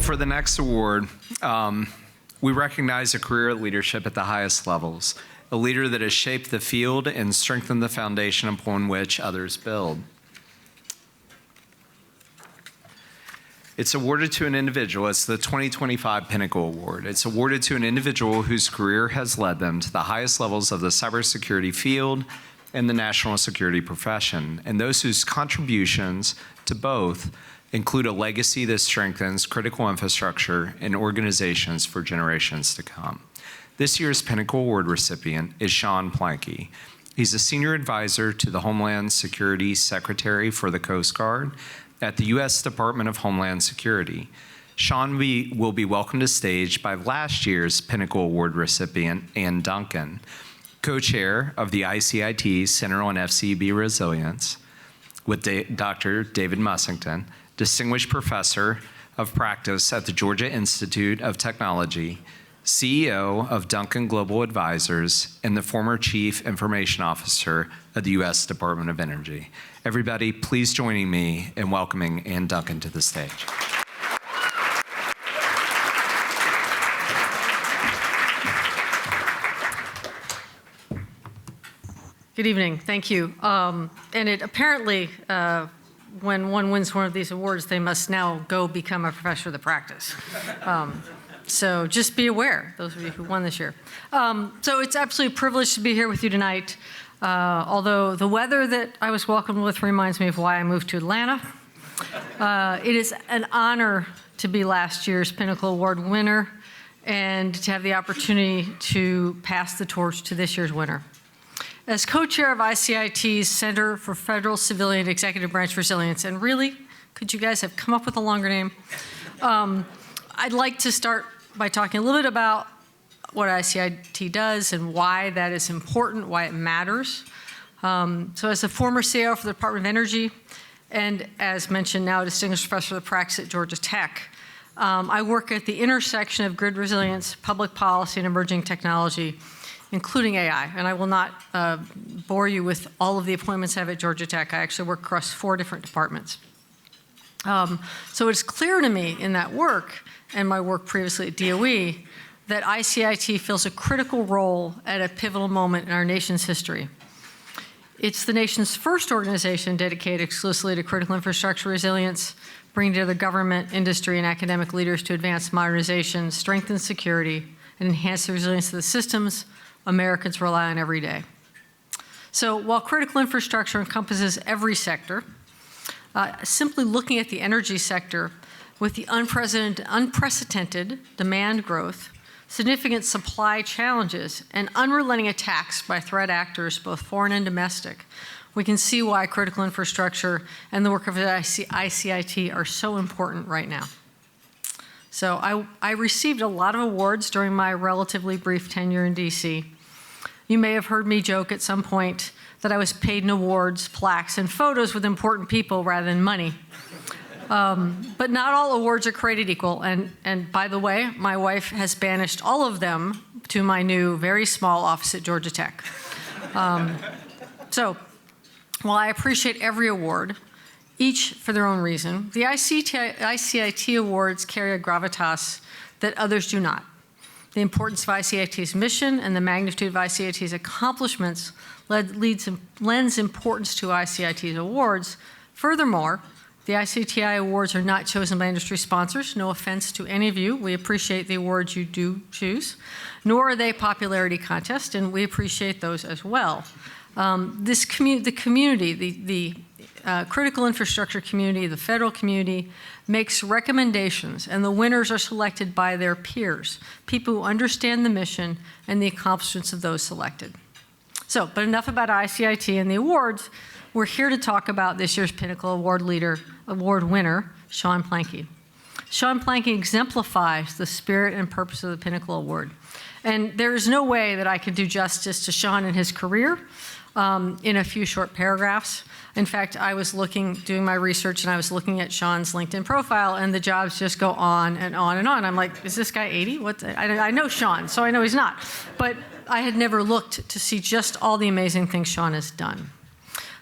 for the next award, we recognize a career leadership at the highest levels, a leader that has shaped the field and strengthened the foundation upon which others build. It's awarded to an individual. It's the 2025 Pinnacle Award. It's awarded to an individual whose career has led them to the highest levels of the cybersecurity field and the national security profession, and those whose contributions to both include a legacy that strengthens critical infrastructure and organizations for generations to come. This year's Pinnacle Award recipient is Sean Plankey. He's a senior advisor to the Homeland Security Secretary for the Coast Guard at the U.S. Department of Homeland Security. Sean will be welcomed to stage by last year's Pinnacle Award recipient, Ann Dunkin, co-chair of the ICIT Center on FCEB Resilience, with Dr. David Mussington, distinguished professor of practice at the Georgia Institute of Technology, CEO of Dunkin Global Advisors, and the former Chief Information Officer of the U.S. Department of Energy. Everybody, please join me in welcoming Ann Dunkin to the stage. Good evening, thank you. And it apparently, when one wins one of these awards, they must now go become a professor of the practice. So just be aware, those of you who won this year. So it's absolutely a privilege to be here with you tonight. Although the weather that I was welcomed with reminds me of why I moved to Atlanta. It is an honor to be last year's Pinnacle Award winner and to have the opportunity to pass the torch to this year's winner. As co-chair of ICIT's Center for Federal Civilian Executive Branch Resilience, and really, could you guys have come up with a longer name? I'd like to start by talking a little bit about what ICIT does and why that is important, why it matters. So as a former CEO for the Department of Energy, and as mentioned now, a distinguished professor of the practice at Georgia Tech, I work at the intersection of grid resilience, public policy, and emerging technology, including AI. And I will not bore you with all of the appointments I have at Georgia Tech. I actually work across 4 different departments. So it's clear to me in that work, and my work previously at DOE, that ICIT fills a critical role at a pivotal moment in our nation's history. It's the nation's first organization dedicated exclusively to critical infrastructure resilience, bringing together government, industry, and academic leaders to advance modernization, strengthen security, and enhance the resilience of the systems Americans rely on every day. So while critical infrastructure encompasses every sector, simply looking at the energy sector with the unprecedented demand growth, significant supply challenges, and unrelenting attacks by threat actors, both foreign and domestic, we can see why critical infrastructure and the work of ICIT are so important right now. So I received a lot of awards during my relatively brief tenure in DC. You may have heard me joke at some point that I was paid in awards, plaques, and photos with important people rather than money. But not all awards are created equal, and by the way, my wife has banished all of them to my new, very small office at Georgia Tech. So, while I appreciate every award, each for their own reason, the ICIT awards carry a gravitas that others do not. The importance of ICIT's mission and the magnitude of ICIT's accomplishments lends importance to ICIT's awards. Furthermore, the ICTI awards are not chosen by industry sponsors. No offense to any of you. We appreciate the awards you do choose. Nor are they popularity contests, and we appreciate those as well. The community, the critical infrastructure community, the federal community, makes recommendations, and the winners are selected by their peers, people who understand the mission and the accomplishments of those selected. So, but enough about ICIT and the awards. We're here to talk about this year's Pinnacle Award winner, Sean Plankey. Sean Plankey exemplifies the spirit and purpose of the Pinnacle Award. And there is no way that I could do justice to Sean and his career in a few short paragraphs. In fact, I was doing my research, and I was looking at Sean's LinkedIn profile, and the jobs just go on and on and on. I'm like, is this guy 80? I know Sean, so I know he's not. But I had never looked to see just all the amazing things Sean has done.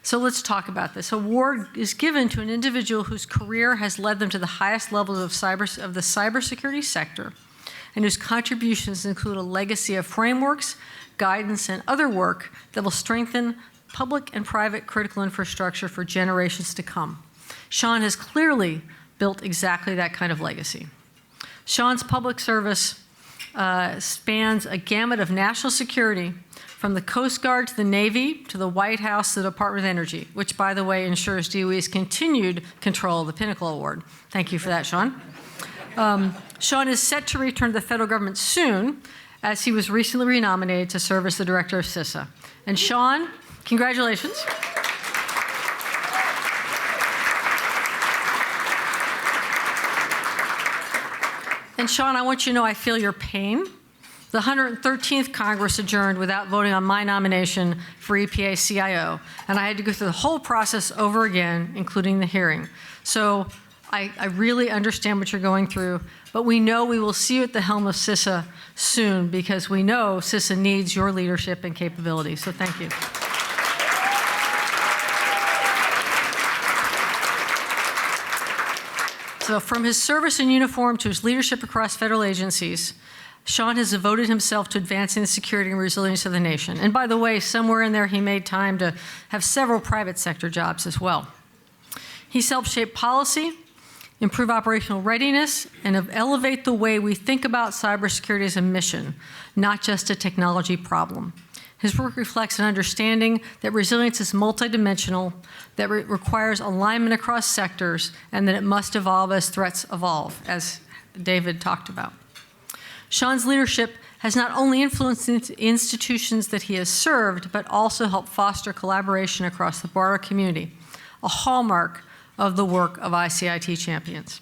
So let's talk about this. Award is given to an individual whose career has led them to the highest levels of the cybersecurity sector, and whose contributions include a legacy of frameworks, guidance, and other work that will strengthen public and private critical infrastructure for generations to come. Sean has clearly built exactly that kind of legacy. Sean's public service spans a gamut of national security, from the Coast Guard to the Navy to the White House to the Department of Energy, which, by the way, ensures DOE's continued control of the Pinnacle Award. Thank you for that, Sean. Sean is set to return to the federal government soon, as he was recently renominated to serve as the director of CISA. And Sean, congratulations. And Sean, I want you to know I feel your pain. The 113th Congress adjourned without voting on my nomination for EPA CIO, and I had to go through the whole process over again, including the hearing. So I really understand what you're going through, but we know we will see you at the helm of CISA soon, because we know CISA needs your leadership and capability. So thank you. So from his service in uniform to his leadership across federal agencies, Sean has devoted himself to advancing the security and resilience of the nation. And by the way, somewhere in there, he made time to have several private sector jobs as well. He's helped shape policy, improve operational readiness, and elevate the way we think about cybersecurity as a mission, not just a technology problem. His work reflects an understanding that resilience is multidimensional, that requires alignment across sectors, and that it must evolve as threats evolve, as David talked about. Sean's leadership has not only influenced the institutions that he has served, but also helped foster collaboration across the broader community, a hallmark of the work of ICIT champions.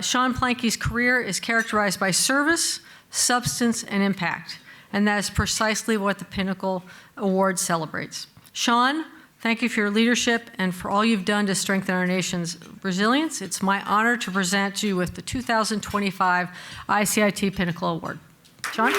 Sean Plankey's career is characterized by service, substance, and impact, and that is precisely what the Pinnacle Award celebrates. Sean, thank you for your leadership and for all you've done to strengthen our nation's resilience. It's my honor to present you with the 2025 ICIT Pinnacle Award. Sean?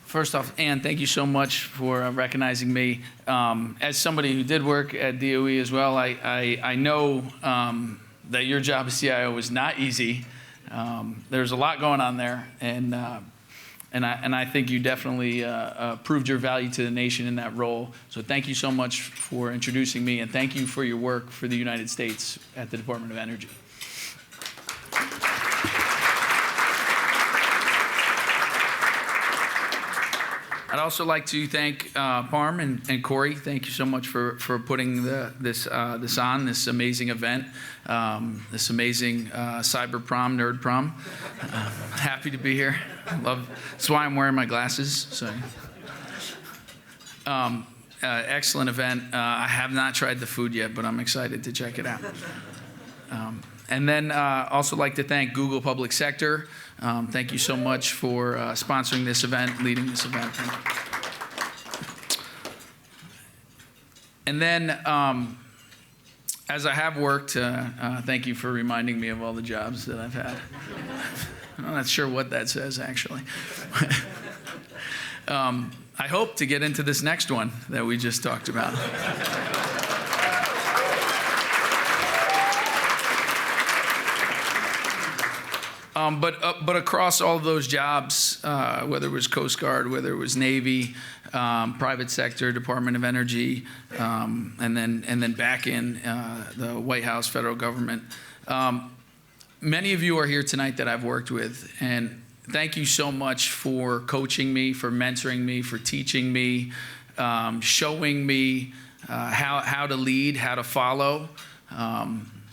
First off, Ann, thank you so much for recognizing me. As somebody who did work at DOE as well, I know that your job as CIO was not easy. There's a lot going on there, and I think you definitely proved your value to the nation in that role. So thank you so much for introducing me, and thank you for your work for the United States at the Department of Energy. I'd also like to thank Parm and Corey. Thank you so much for putting this on, this amazing event, this amazing cyber prom, nerd prom. Happy to be here. That's why I'm wearing my glasses. So, excellent event. I have not tried the food yet, but I'm excited to check it out. And then also like to thank Google Public Sector. Thank you so much for sponsoring this event, leading this event. And then, as I have worked, thank you for reminding me of all the jobs that I've had. I'm not sure what that says, actually. I hope to get into this next one that we just talked about. But across all of those jobs, whether it was Coast Guard, whether it was Navy, private sector, Department of Energy, and then back in the White House, federal government, many of you are here tonight that I've worked with, and thank you so much for coaching me, for mentoring me, for teaching me, showing me how to lead, how to follow.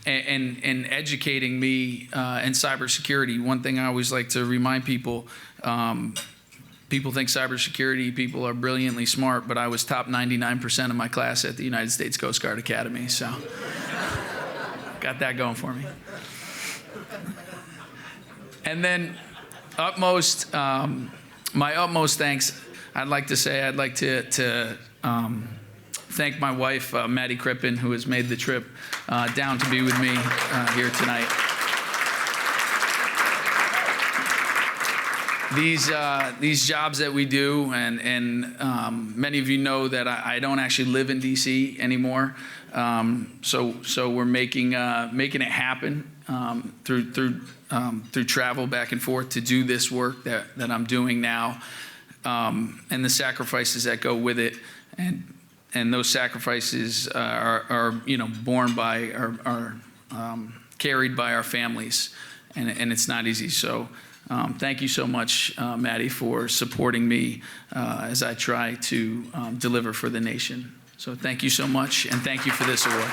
and educating me in cybersecurity. One thing I always like to remind people, people think cybersecurity people are brilliantly smart, but I was top 99% of my class at the United States Coast Guard Academy, so got that going for me. And then my utmost thanks, I'd like to thank my wife, Maddie Crippen, who has made the trip down to be with me here tonight. These jobs that we do, and many of you know that I don't actually live in D.C. anymore, so we're making it happen through travel back and forth to do this work that I'm doing now, and the sacrifices that go with it, and those sacrifices are borne by are carried by our families, and it's not easy. So thank you so much, Maddie, for supporting me as I try to deliver for the nation. So thank you so much, and thank you for this award.